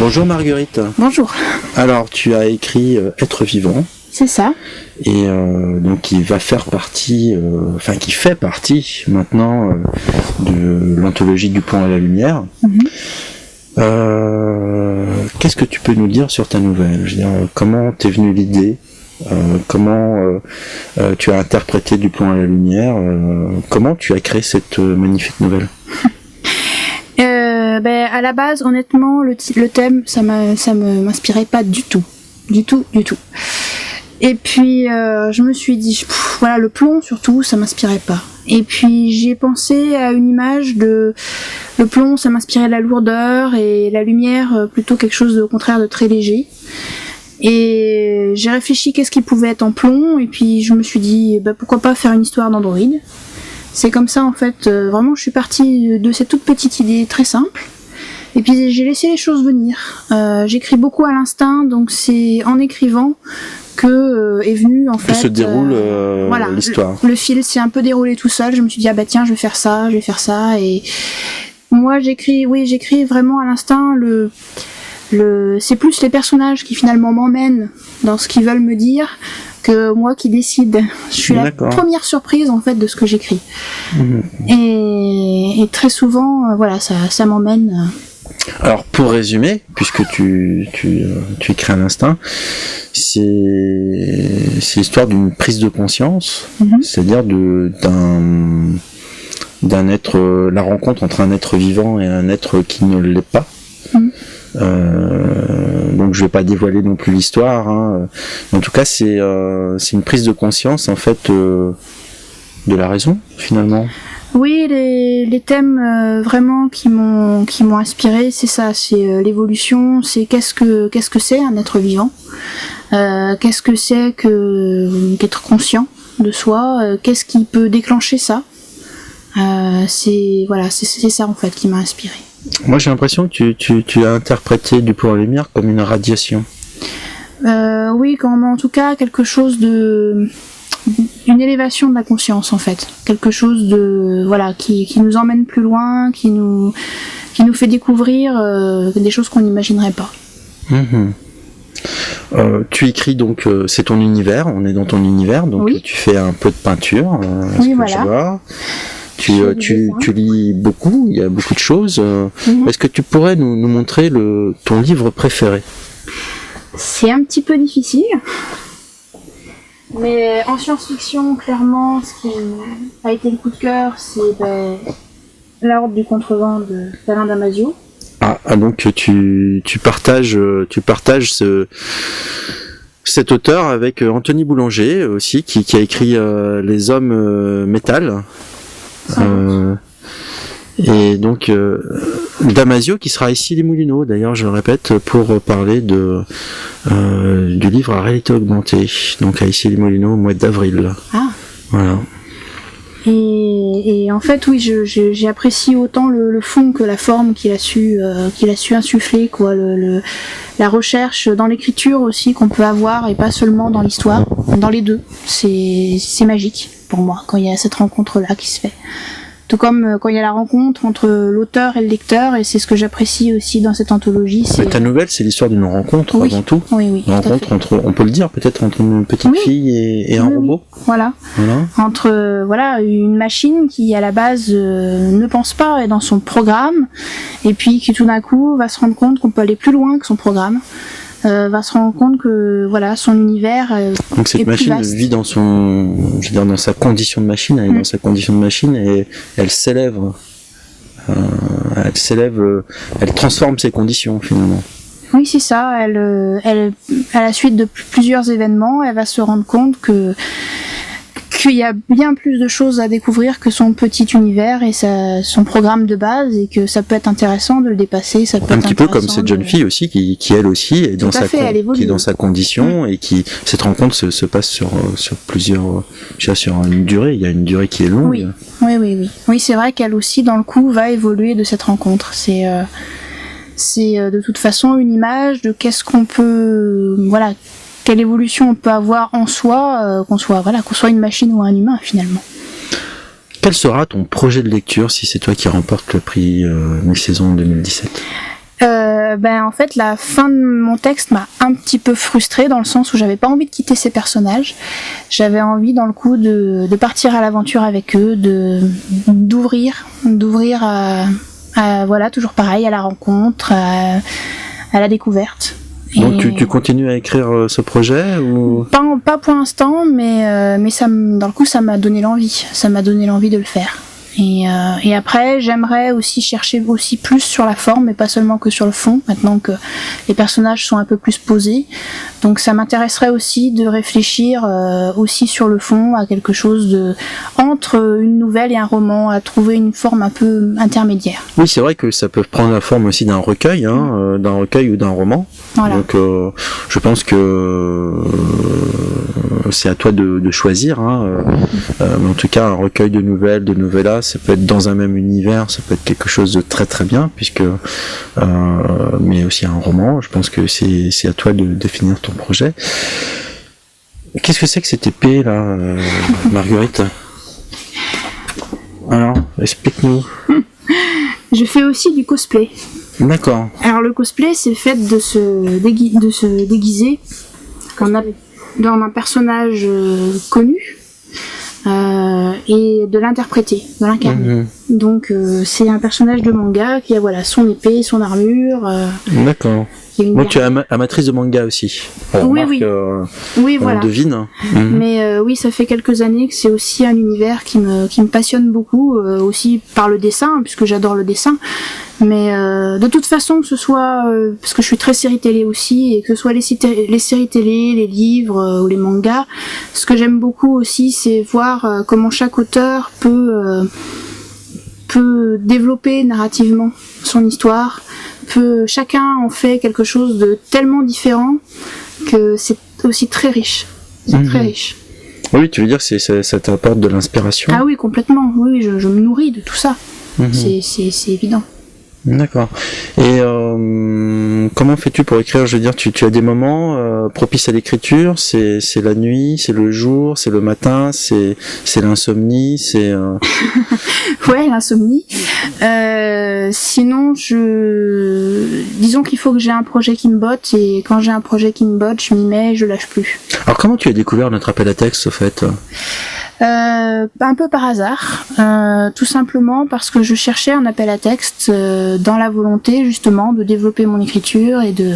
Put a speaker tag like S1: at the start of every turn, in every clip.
S1: Bonjour Marguerite.
S2: Bonjour.
S1: Alors tu as écrit Être vivant.
S2: C'est ça.
S1: Et donc qui va faire partie, qui fait partie maintenant de l'anthologie du Plomb à la lumière. Qu'est-ce que tu peux nous dire sur ta nouvelle? Je veux dire, comment t'es venue l'idée? Comment tu as interprété du Plomb à la lumière? Comment tu as créé cette magnifique nouvelle?
S2: À la base, honnêtement, le thème, ça m'inspirait pas du tout. Du tout. Et puis, je me suis dit, le plomb surtout, ça m'inspirait pas. Et puis, j'ai pensé à une image de... Le plomb, ça m'inspirait de la lourdeur, et la lumière, plutôt quelque chose au contraire de très léger. Et j'ai réfléchi qu'est-ce qui pouvait être en plomb, et puis je me suis dit, pourquoi pas faire une histoire d'Android. C'est comme ça, en fait, vraiment, je suis partie de cette toute petite idée très simple. Et puis j'ai laissé les choses venir. J'écris beaucoup à l'instinct, donc c'est en écrivant que est venu en fait.
S1: Que se déroule l'histoire.
S2: Le fil s'est un peu déroulé tout seul. Je me suis dit tiens, je vais faire ça. Et moi j'écris vraiment à l'instinct. C'est plus les personnages qui finalement m'emmènent dans ce qu'ils veulent me dire que moi qui décide. Je suis la première surprise en fait de ce que j'écris. Et très souvent, ça m'emmène.
S1: Alors pour résumer, puisque tu écris à l'instinct, c'est l'histoire d'une prise de conscience, c'est-à-dire d'un être, la rencontre entre un être vivant et un être qui ne l'est pas. Donc je vais pas dévoiler non plus l'histoire. En tout cas, c'est une prise de conscience en fait de la raison finalement.
S2: Oui, les thèmes vraiment qui m'ont inspiré, c'est ça, c'est l'évolution, c'est qu'est-ce que c'est un être vivant, qu'est-ce que c'est qu'être conscient de soi, qu'est-ce qui peut déclencher ça. C'est ça en fait qui m'a inspiré.
S1: Moi j'ai l'impression que tu as interprété du Plomb à la lumière comme une radiation.
S2: Oui, en tout cas quelque chose une élévation de la conscience en fait, quelque chose de qui nous emmène plus loin, qui nous fait découvrir des choses qu'on n'imaginerait pas.
S1: Tu écris donc, c'est ton univers, on est dans ton univers, donc oui. Tu fais un peu de peinture,
S2: oui, voilà.
S1: Tu lis beaucoup, il y a beaucoup de choses. Est-ce que tu pourrais nous montrer ton livre préféré?
S2: C'est un petit peu difficile. Mais en science-fiction, clairement, ce qui a été le coup de cœur, c'est La Horde du Contrevent d'Alain Damasio.
S1: Donc tu partages cet auteur avec Anthony Boulanger aussi, qui a écrit Les Hommes Métal. Et donc Damasio qui sera ici les Moulineaux, d'ailleurs je le répète, pour parler du livre à réalité augmentée, donc à ici les Moulineaux au mois d'avril. Voilà.
S2: Et en fait oui, j'ai apprécié autant le fond que la forme qu'il a su insuffler, la recherche dans l'écriture aussi qu'on peut avoir et pas seulement dans l'histoire, dans les deux. C'est magique pour moi quand il y a cette rencontre là qui se fait. Tout comme quand il y a la rencontre entre l'auteur et le lecteur, et c'est ce que j'apprécie aussi dans cette anthologie.
S1: Ta nouvelle, c'est l'histoire d'une rencontre avant tout.
S2: Oui.
S1: Une rencontre entre, on peut le dire, peut-être entre une petite fille et un robot.
S2: Voilà. Entre une machine qui à la base ne pense pas, est dans son programme, et puis qui tout d'un coup va se rendre compte qu'on peut aller plus loin que son programme. Va se rendre compte que son univers
S1: donc cette machine vit dans dans sa condition de machine, elle est dans sa condition de machine et elle s'élève, elle transforme ses conditions finalement.
S2: Oui, c'est ça, elle à la suite de plusieurs événements, elle va se rendre compte qu'il y a bien plus de choses à découvrir que son petit univers et son programme de base, et que ça peut être intéressant de le dépasser. Ça peut
S1: un petit peu comme cette jeune fille aussi qui elle aussi est qui est dans sa condition et qui cette rencontre se passe sur plusieurs, sur une durée. Il y a une durée qui est longue.
S2: Oui, c'est vrai qu'elle aussi dans le coup va évoluer de cette rencontre. C'est de toute façon une image de qu'est-ce qu'on peut quelle évolution on peut avoir en soi, qu'on soit une machine ou un humain finalement.
S1: Quel sera ton projet de lecture si c'est toi qui remportes le prix Mi-Saison 2017 ?
S2: En fait, la fin de mon texte m'a un petit peu frustrée dans le sens où j'avais pas envie de quitter ces personnages. J'avais envie, dans le coup, de partir à l'aventure avec eux, d'ouvrir voilà, toujours pareil, à la rencontre, à la découverte.
S1: Donc tu continues à écrire ce projet ou
S2: pas pour l'instant, mais dans le coup, ça m'a donné l'envie. Ça m'a donné l'envie de le faire. Et après, j'aimerais aussi chercher aussi plus sur la forme, mais pas seulement que sur le fond, maintenant que les personnages sont un peu plus posés. Donc ça m'intéresserait aussi de réfléchir aussi sur le fond à quelque chose entre une nouvelle et un roman, à trouver une forme un peu intermédiaire.
S1: Oui, c'est vrai que ça peut prendre la forme aussi d'un recueil, d'un recueil ou d'un roman. Voilà. Donc je pense que c'est à toi de choisir. Mais en tout cas, un recueil de nouvelles, de novellas, ça peut être dans un même univers, ça peut être quelque chose de très très bien, mais aussi un roman. Je pense que c'est à toi de définir ton projet. Qu'est-ce que c'est que cette épée là, Marguerite? Alors, explique-nous.
S2: Je fais aussi du cosplay.
S1: D'accord.
S2: Alors le cosplay, c'est le fait de se déguiser dans un personnage connu. Et de l'interpréter, de l'incarner. Donc c'est un personnage de manga qui a son épée, son armure.
S1: D'accord. Moi, tu es amatrice de manga aussi.
S2: Oui, voilà.
S1: On devine.
S2: Mais oui, ça fait quelques années que c'est aussi un univers qui me passionne beaucoup, aussi par le dessin, puisque j'adore le dessin. Mais de toute façon, que ce soit parce que je suis très série télé aussi, et que ce soit les séries télé, les livres ou les mangas, ce que j'aime beaucoup aussi, c'est voir comment chaque auteur peut développer narrativement son histoire. Chacun en fait quelque chose de tellement différent que c'est aussi très riche. C'est très riche.
S1: Oui, tu veux dire que ça t'apporte de l'inspiration?
S2: Ah oui, complètement. Oui, je me nourris de tout ça. C'est évident.
S1: D'accord. Et comment fais-tu pour écrire? Je veux dire, tu as des moments propices à l'écriture? C'est la nuit, c'est le jour, c'est le matin, c'est l'insomnie, c'est...
S2: Ouais, l'insomnie. Sinon, disons qu'il faut que j'ai un projet qui me botte, et quand j'ai un projet qui me botte, je m'y mets, je lâche plus.
S1: Alors comment tu as découvert notre appel à texte, au fait?
S2: Un peu par hasard, tout simplement parce que je cherchais un appel à texte dans la volonté justement de développer mon écriture et de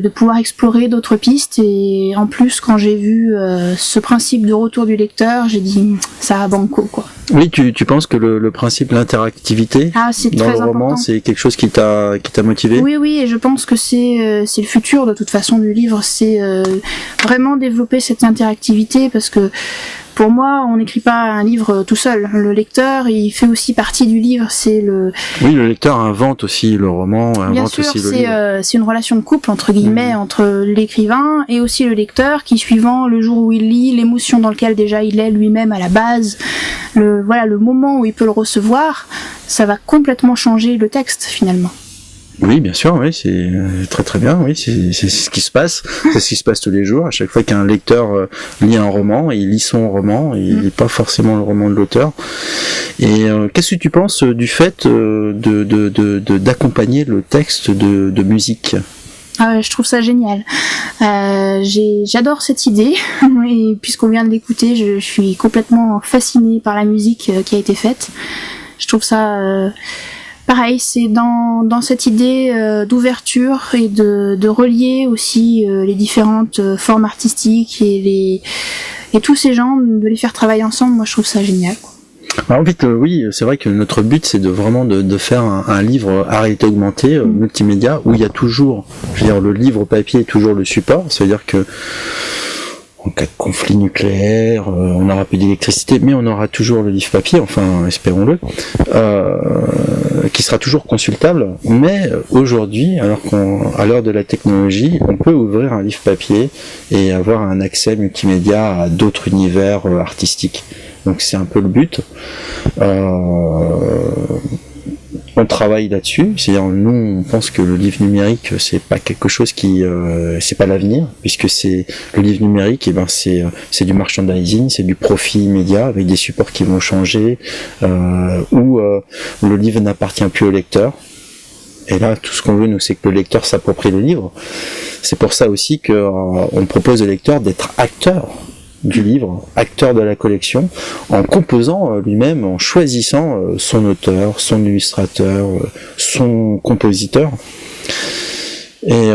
S2: pouvoir explorer d'autres pistes. Et en plus, quand j'ai vu ce principe de retour du lecteur, j'ai dit ça a banco, quoi.
S1: Oui, tu penses que le principe de l'interactivité dans le roman, c'est quelque chose qui t'a motivé?
S2: Oui, et je pense que c'est le futur de toute façon du livre, c'est vraiment développer cette interactivité, parce que pour moi, on n'écrit pas un livre tout seul. Le lecteur, il fait aussi partie du livre.
S1: Oui, le lecteur invente aussi le roman, invente aussi le livre.
S2: C'est une relation de couple, entre guillemets, entre l'écrivain et aussi le lecteur, qui, suivant le jour où il lit, l'émotion dans laquelle déjà il est lui-même à la base, le moment où il peut le recevoir, ça va complètement changer le texte, finalement.
S1: Oui, bien sûr, oui, c'est très très bien, oui, c'est ce qui se passe, c'est ce qui se passe tous les jours. À chaque fois qu'un lecteur lit un roman, il lit son roman, il lit pas forcément le roman de l'auteur. Et qu'est-ce que tu penses du fait d'accompagner le texte de musique?
S2: Je trouve ça génial. J'adore cette idée, et puisqu'on vient de l'écouter, je suis complètement fascinée par la musique qui a été faite. Je trouve ça... pareil, c'est dans cette idée d'ouverture et de relier aussi les différentes formes artistiques et tous ces gens, de les faire travailler ensemble. Moi, je trouve ça génial.
S1: Alors, en fait, oui, c'est vrai que notre but, c'est vraiment de faire un livre à réalité augmentée, multimédia, où il y a toujours, je veux dire, le livre papier est toujours le support. C'est-à-dire que en cas de conflit nucléaire, on n'aura plus d'électricité, mais on aura toujours le livre papier, enfin, espérons-le, qui sera toujours consultable. Mais aujourd'hui, alors à l'heure de la technologie, on peut ouvrir un livre papier et avoir un accès multimédia à d'autres univers artistiques. Donc c'est un peu le but. On travaille là-dessus, c'est-à-dire nous on pense que le livre numérique c'est pas quelque chose qui c'est pas l'avenir, puisque c'est le livre numérique, c'est du merchandising, c'est du profit immédiat avec des supports qui vont changer, où le livre n'appartient plus au lecteur. Et là, tout ce qu'on veut, nous, c'est que le lecteur s'approprie le livre. C'est pour ça aussi qu'on propose au lecteur d'être acteur du livre, acteur de la collection, en composant lui-même, en choisissant son auteur, son illustrateur, son compositeur. Et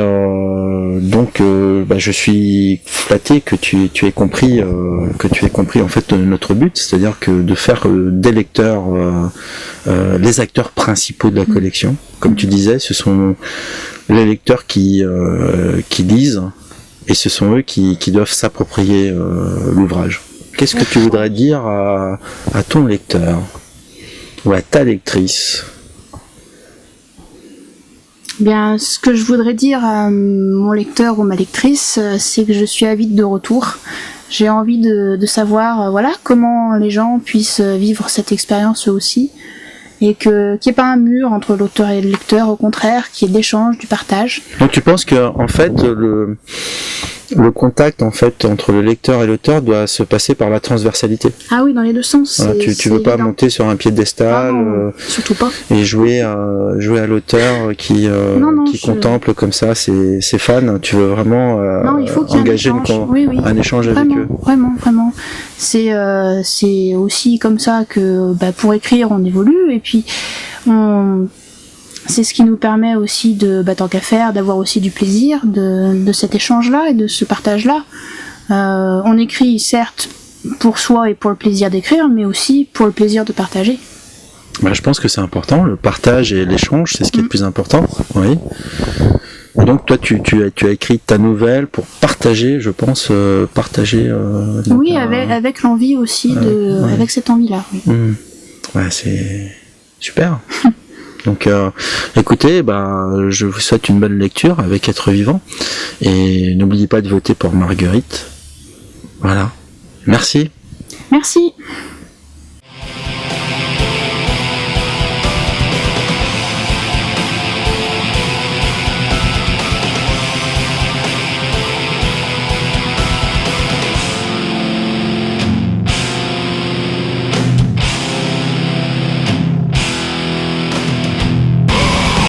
S1: donc je suis flatté que tu aies compris en fait notre but, c'est-à-dire que de faire des lecteurs les acteurs principaux de la collection. Comme tu disais, ce sont les lecteurs qui lisent, et ce sont eux qui doivent s'approprier l'ouvrage. Qu'est-ce que tu voudrais dire à ton lecteur ou à ta lectrice?
S2: Bien, ce que je voudrais dire à mon lecteur ou ma lectrice, c'est que je suis avide de retour. J'ai envie de savoir, comment les gens puissent vivre cette expérience eux aussi, et qu'il n'y ait pas un mur entre l'auteur et le lecteur, au contraire, qu'il y ait de l'échange, du partage.
S1: Donc tu penses que en fait le contact en fait entre le lecteur et l'auteur doit se passer par la transversalité.
S2: Ah oui, dans les deux sens.
S1: Voilà, tu veux pas monter sur un piédestal
S2: surtout pas.
S1: Et jouer à l'auteur qui contemple comme ça ses fans. Tu veux vraiment
S2: il faut qu'il y ait
S1: engager
S2: un
S1: échange
S2: vraiment,
S1: avec eux.
S2: Vraiment. C'est aussi comme ça que pour écrire on évolue, et puis c'est ce qui nous permet aussi tant qu'à faire, d'avoir aussi du plaisir de cet échange-là et de ce partage-là. On écrit certes pour soi et pour le plaisir d'écrire, mais aussi pour le plaisir de partager.
S1: Je pense que c'est important, le partage et l'échange, c'est ce qui est le plus important. Oui. Et donc toi, tu as écrit ta nouvelle pour partager, je pense,
S2: oui, avec l'envie aussi avec cette envie-là. Oui.
S1: Ouais, c'est super. Donc écoutez, je vous souhaite une bonne lecture avec Être vivant, et n'oubliez pas de voter pour Marguerite. Voilà. Merci.
S2: Merci.